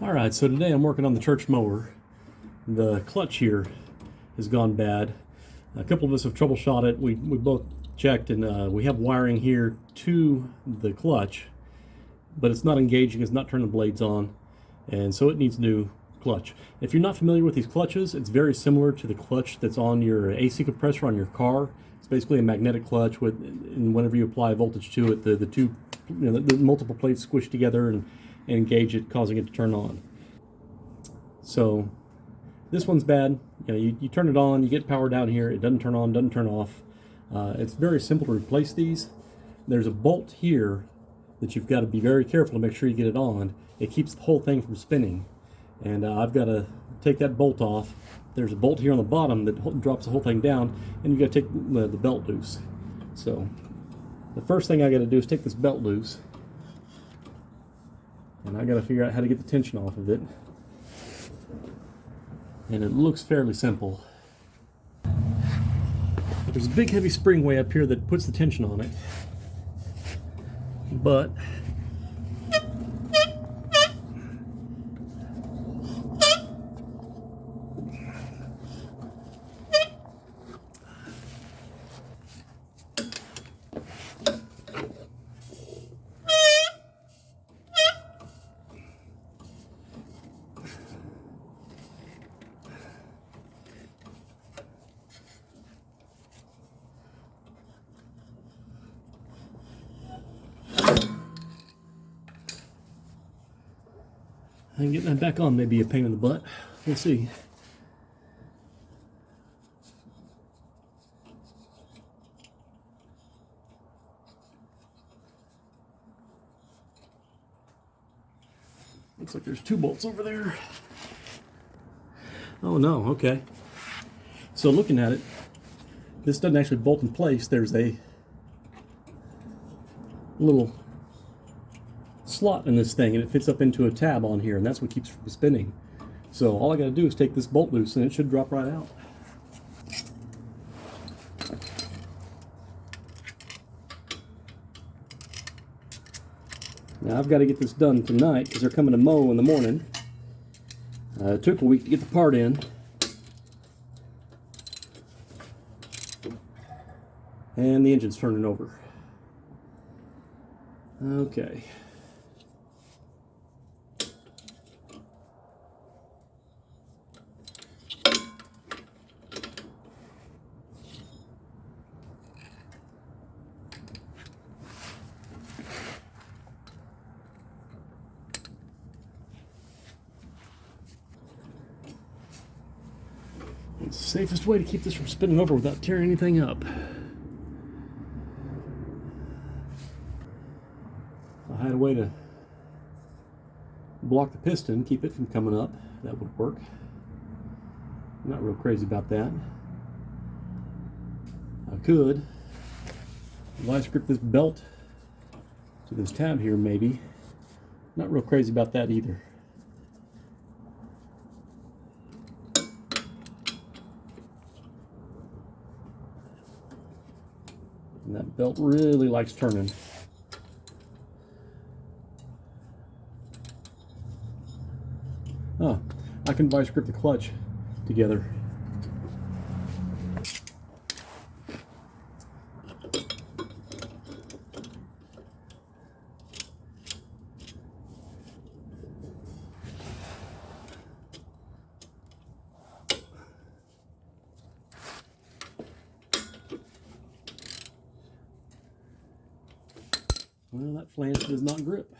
Alright, so today I'm working on the church mower. The clutch here has gone bad. A couple of us have troubleshot it. We both checked, and we have wiring here to the clutch, but it's not engaging, it's not turning the blades on, and so it needs new clutch. If you're not familiar with these clutches, it's very similar to the clutch that's on your AC compressor on your car. It's basically a magnetic clutch with, and whenever you apply voltage to it, the two, the multiple plates squish together and engage it, causing it to turn on. So this one's bad. You turn it on, you get power down here, it doesn't turn on, doesn't turn off. It's very simple to replace these. There's a bolt here that you've got to be very careful to make sure you get it on. It keeps the whole thing from spinning, and I've got to take that bolt off. There's a bolt here on the bottom that drops the whole thing down, and you've got to take the belt loose. So the first thing I got to do is take this belt loose, and I got to figure out how to get the tension off of it. And it looks fairly simple. There's a big heavy spring way up here that puts the tension on it, but and getting that back on may be a pain in the butt. We'll see. Looks like there's two bolts over there. Oh no, okay. So looking at it, this doesn't actually bolt in place. There's a little slot in this thing, and it fits up into a tab on here, and that's what keeps it from spinning. So all I got to do is take this bolt loose, and it should drop right out. Now I've got to get this done tonight because they're coming to mow in the morning. It took a week to get the part in, and the engine's turning over. Okay. It's the safest way to keep this from spinning over without tearing anything up. If I had a way to block the piston, keep it from coming up, that would work. I'm not real crazy about that. I could vice grip this belt to this tab here, maybe. Not real crazy about that either. And that belt really likes turning. Oh, I can vice grip the clutch together. Well, that flange does not grip.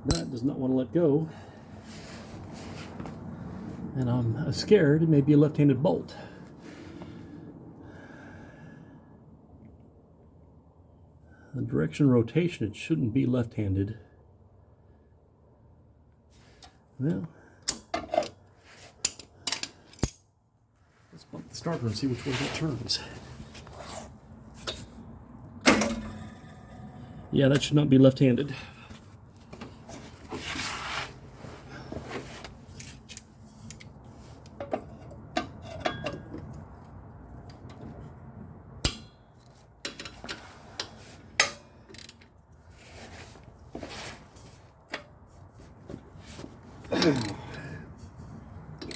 That does not want to let go. And I'm scared it may be a left-handed bolt. direction of rotation, it shouldn't be left-handed. Well, let's bump the starter and see which way that turns. Yeah, that should not be left-handed.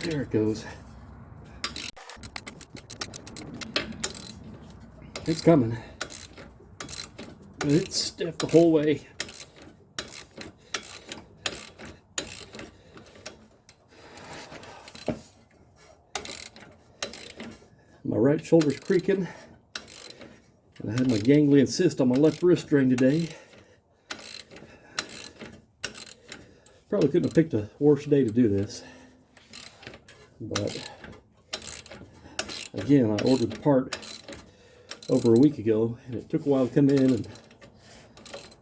There it goes. It's coming. It's stiff the whole way. My right shoulder's creaking. And I had my ganglion cyst on my left wrist during today. Probably couldn't have picked a worse day to do this. But again, I ordered the part over a week ago, and it took a while to come in, and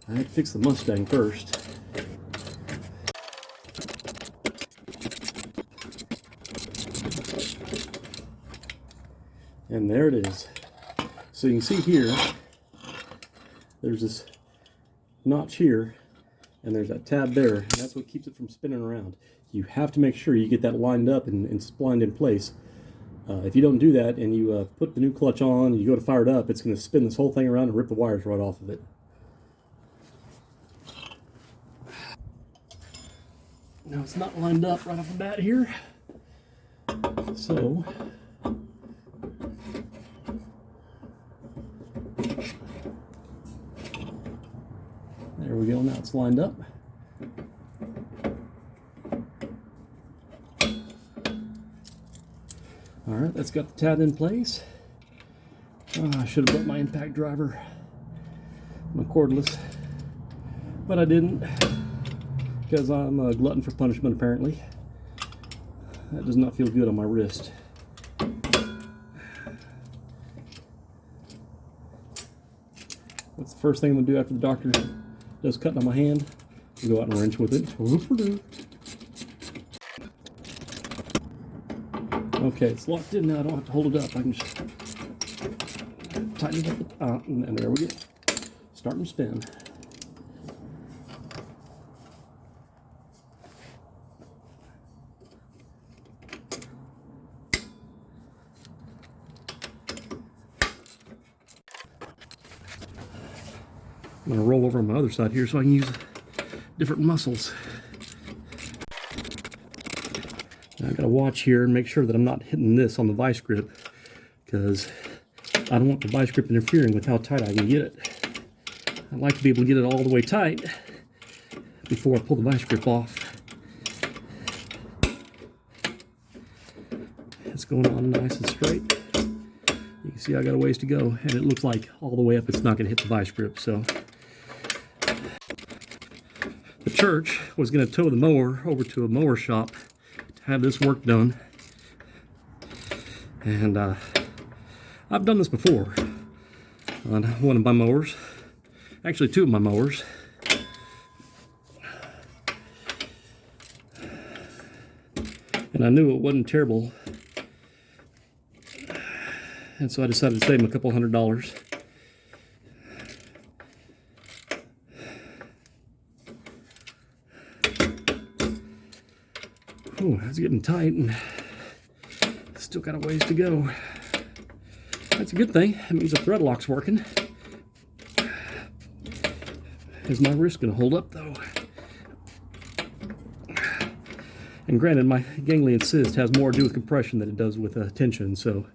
I had to fix the Mustang first. And there it is. So you can see here, there's this notch here, and there's that tab there, and that's what keeps it from spinning around. You have to make sure you get that lined up and splined in place. If you don't do that and you put the new clutch on and you go to fire it up, it's going to spin this whole thing around and rip the wires right off of it. Now it's not lined up right off the bat here. So there we go, now it's lined up. Alright, that's got the tab in place. I should have brought my impact driver, my cordless, but I didn't, because I'm a glutton for punishment apparently. That does not feel good on my wrist. What's the first thing I'm going to do after the doctor does cutting on my hand? Go out and wrench with it. Okay, it's locked in now. I don't have to hold it up. I can just tighten it up, and there we go. Starting to spin. I'm going to roll over on my other side here so I can use different muscles. Now I've got to watch here and make sure that I'm not hitting this on the vice grip, because I don't want the vice grip interfering with how tight I can get it. I'd like to be able to get it all the way tight before I pull the vice grip off. It's going on nice and straight. You can see I got a ways to go, and it looks like all the way up it's not going to hit the vice grip. So the church was going to tow the mower over to a mower shop to have this work done, and I've done this before on one of my mowers, actually two of my mowers. And I knew it wasn't terrible, and so I decided to save them a couple $100. Oh, that's getting tight, and still got a ways to go. That's a good thing. That means the thread lock's working. Is my wrist going to hold up, though? And granted, my ganglion cyst has more to do with compression than it does with tension, so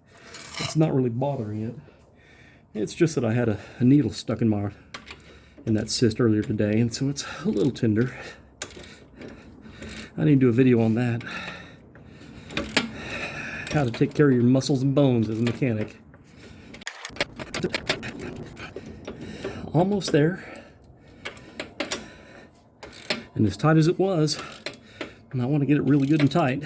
it's not really bothering it. It's just that I had a needle stuck in that cyst earlier today, and so it's a little tender. I need to do a video on that. How to take care of your muscles and bones as a mechanic. Almost there. And as tight as it was, and I want to get it really good and tight.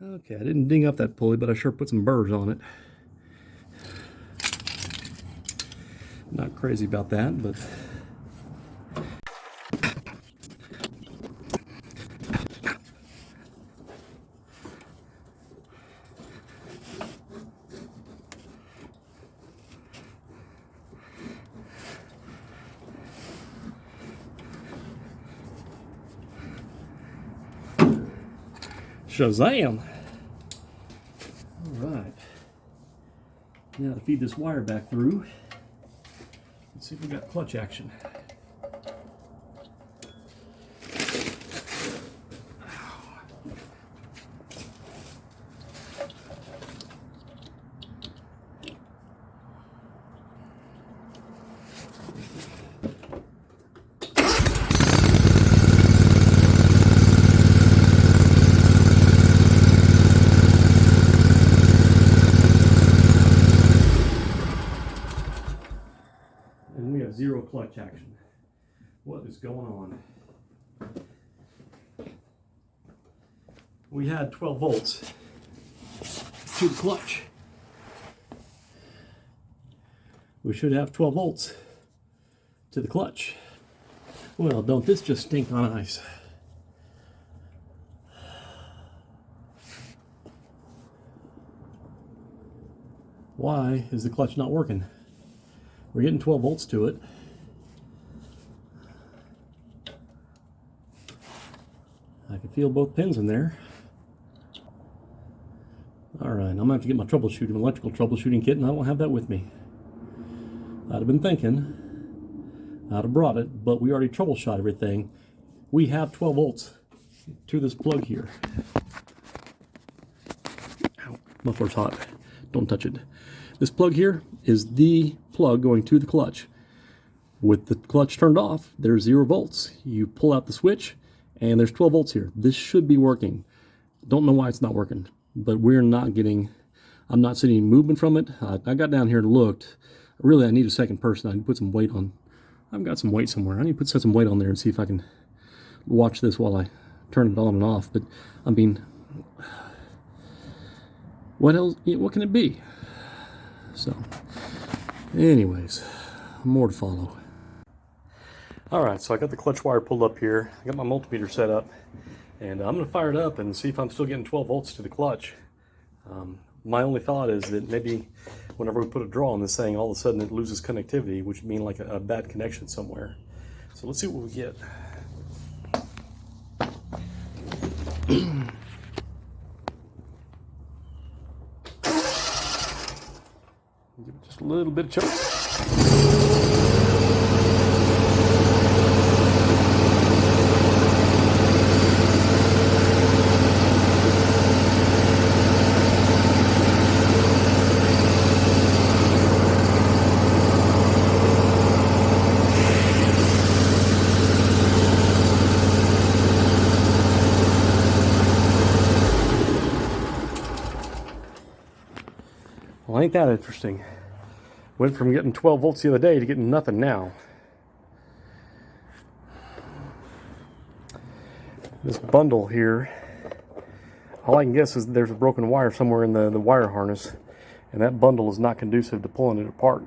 Okay, I didn't ding up that pulley, but I sure put some burrs on it. Not crazy about that, but Shazam! All right. Now to feed this wire back through. Let's see if we got clutch action. And we have zero clutch action. What is going on? We had 12 volts to the clutch. We should have 12 volts to the clutch. Well, don't this just stink on ice? Why is the clutch not working? We're getting 12 volts to it. I can feel both pins in there. All right, I'm gonna have to get my troubleshooting, electrical troubleshooting kit, and I don't have that with me. I'd have been thinking I'd have brought it, but we already troubleshot everything. We have 12 volts to this plug here. Ow, muffler's hot. Don't touch it. This plug here is the plug going to the clutch. With the clutch turned off, there's 0 volts. You pull out the switch, and there's 12 volts here. This should be working. Don't know why it's not working, but we're not getting, I'm not seeing any movement from it. I got down here and looked. Really, I need a second person. I need to put some weight on. I've got some weight somewhere. I need to set some weight on there and see if I can watch this while I turn it on and off. But, I mean, what else, what can it be? So, anyways, more to follow. All right, so I got the clutch wire pulled up here. I got my multimeter set up, and I'm going to fire it up and see if I'm still getting 12 volts to the clutch. My only thought is that maybe whenever we put a draw on this thing, all of a sudden it loses connectivity, which would mean like a bad connection somewhere. So let's see what we get. Give it just a little bit of choke. Well, ain't that interesting? Went from getting 12 volts the other day to getting nothing now. This bundle here, all I can guess is there's a broken wire somewhere in the wire harness, and that bundle is not conducive to pulling it apart.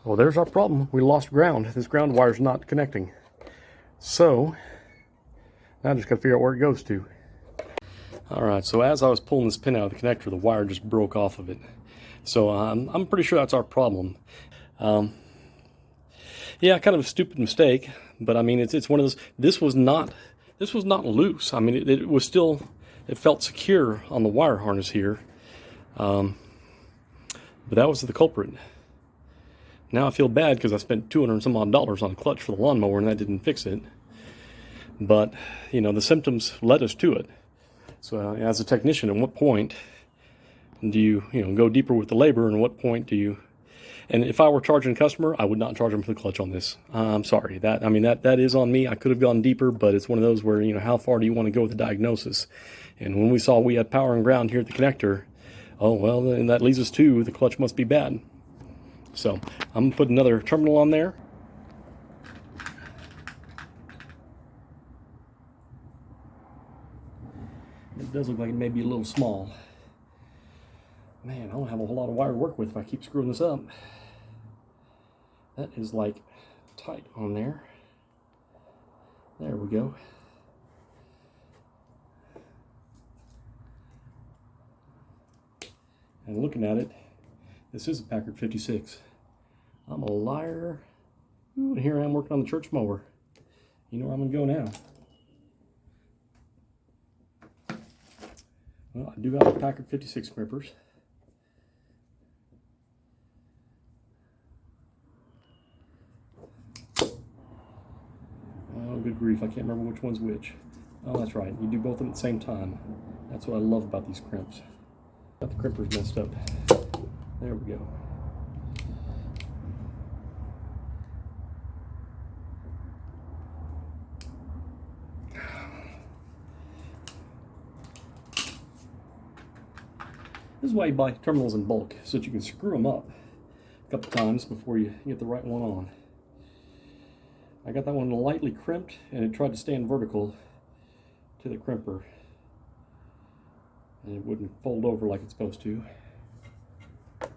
Well, there's our problem. We lost ground. This ground wire's not connecting. So, now I just got to figure out where it goes to. Alright, so as I was pulling this pin out of the connector, the wire just broke off of it. So I'm pretty sure that's our problem. Yeah, kind of a stupid mistake, but I mean, it's one of those, this was not loose. I mean, it was still, it felt secure on the wire harness here. But that was the culprit. Now I feel bad because I spent $200 and some odd on a clutch for the lawnmower and that didn't fix it. But, you know, the symptoms led us to it. So as a technician, at what point do you go deeper with the labor, and at what point do you And if I were charging a customer, I would not charge them for the clutch on this. I'm sorry. That is on me. I could have gone deeper, but it's one of those where, how far do you want to go with the diagnosis? And when we saw we had power and ground here at the connector, oh, well, then that leads us to the clutch must be bad. So I'm going to put another terminal on there. It does look like it may be a little small. Man, I don't have a whole lot of wire to work with if I keep screwing this up. That is like tight on there. There we go. And looking at it, this is a Packard 56. I'm a liar. Ooh, and here I am working on the church mower. You know where I'm going to go now. Well, I do have the Packard 56 grippers. Oh, good grief, I can't remember which one's which. Oh, that's right, you do both of them at the same time. That's what I love about these crimps. Got the crimpers messed up. There we go. This is why you buy terminals in bulk, so that you can screw them up a couple times before you get the right one on. I got that one lightly crimped, and it tried to stand vertical to the crimper, and it wouldn't fold over like it's supposed to. Let's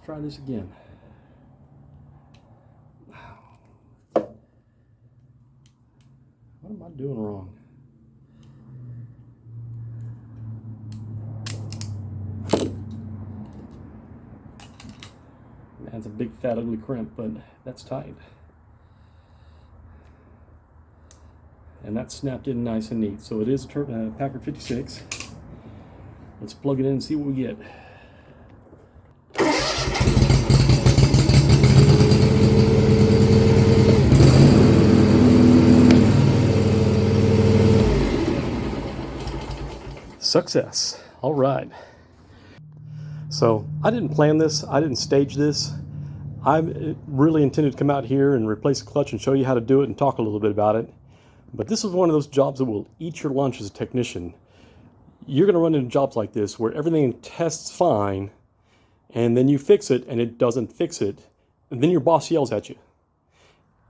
try this again. What am I doing wrong? Man, it's a big fat ugly crimp, but that's tight. And that's snapped in nice and neat. So it is a Packard 56. Let's plug it in and see what we get. Success. All right. So I didn't plan this. I didn't stage this. I really intended to come out here and replace the clutch and show you how to do it and talk a little bit about it. But this is one of those jobs that will eat your lunch as a technician. You're going to run into jobs like this where everything tests fine, and then you fix it and it doesn't fix it, and then your boss yells at you.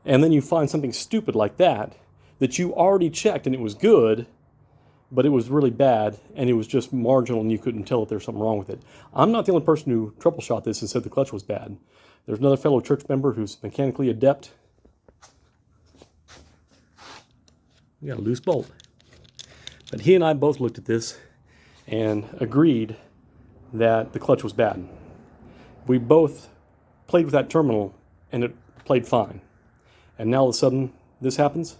And then you find something stupid like that you already checked and it was good, but it was really bad and it was just marginal and you couldn't tell if there's something wrong with it. I'm not the only person who troubleshot this and said the clutch was bad. There's another fellow church member who's mechanically adept. We got a loose bolt. But he and I both looked at this and agreed that the clutch was bad. We both played with that terminal and it played fine. And now all of a sudden this happens.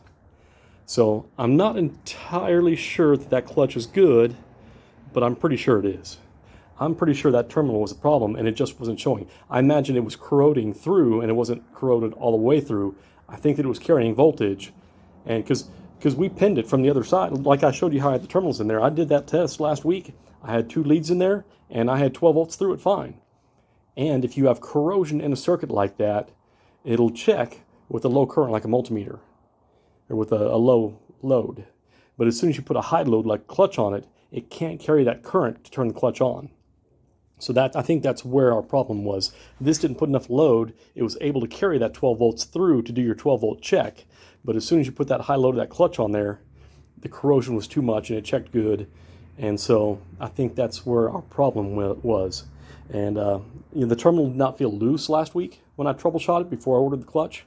So I'm not entirely sure that that clutch is good, but I'm pretty sure it is. I'm pretty sure that terminal was a problem and it just wasn't showing. I imagine it was corroding through and it wasn't corroded all the way through. I think that it was carrying voltage, and because we pinned it from the other side, like I showed you how I had the terminals in there. I did that test last week. I had 2 leads in there and I had 12 volts through it fine. And if you have corrosion in a circuit like that, it'll check with a low current like a multimeter, or with a low load. But as soon as you put a high load like clutch on it, it can't carry that current to turn the clutch on. So I think that's where our problem was. This didn't put enough load. It was able to carry that 12 volts through to do your 12 volt check. But as soon as you put that high load of that clutch on there, the corrosion was too much and it checked good. And so I think that's where our problem was. And the terminal did not feel loose last week when I troubleshot it before I ordered the clutch.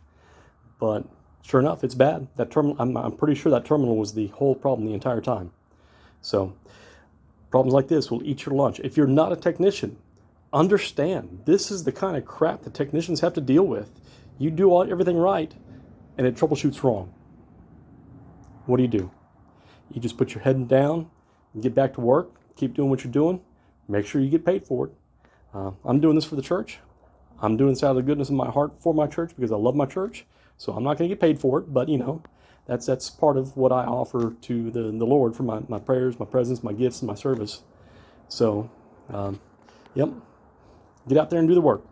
But sure enough, it's bad. That terminal, I'm pretty sure that terminal was the whole problem the entire time. So problems like this will eat your lunch. If you're not a technician, understand this is the kind of crap that technicians have to deal with. You do everything right, and it troubleshoots wrong. What do? You just put your head down and get back to work, keep doing what you're doing, make sure you get paid for it. I'm doing this for the church. I'm doing this out of the goodness of my heart for my church because I love my church. So I'm not going to get paid for it, but that's part of what I offer to the Lord for my prayers, my presence, my gifts, and my service. So, yep. Get out there and do the work.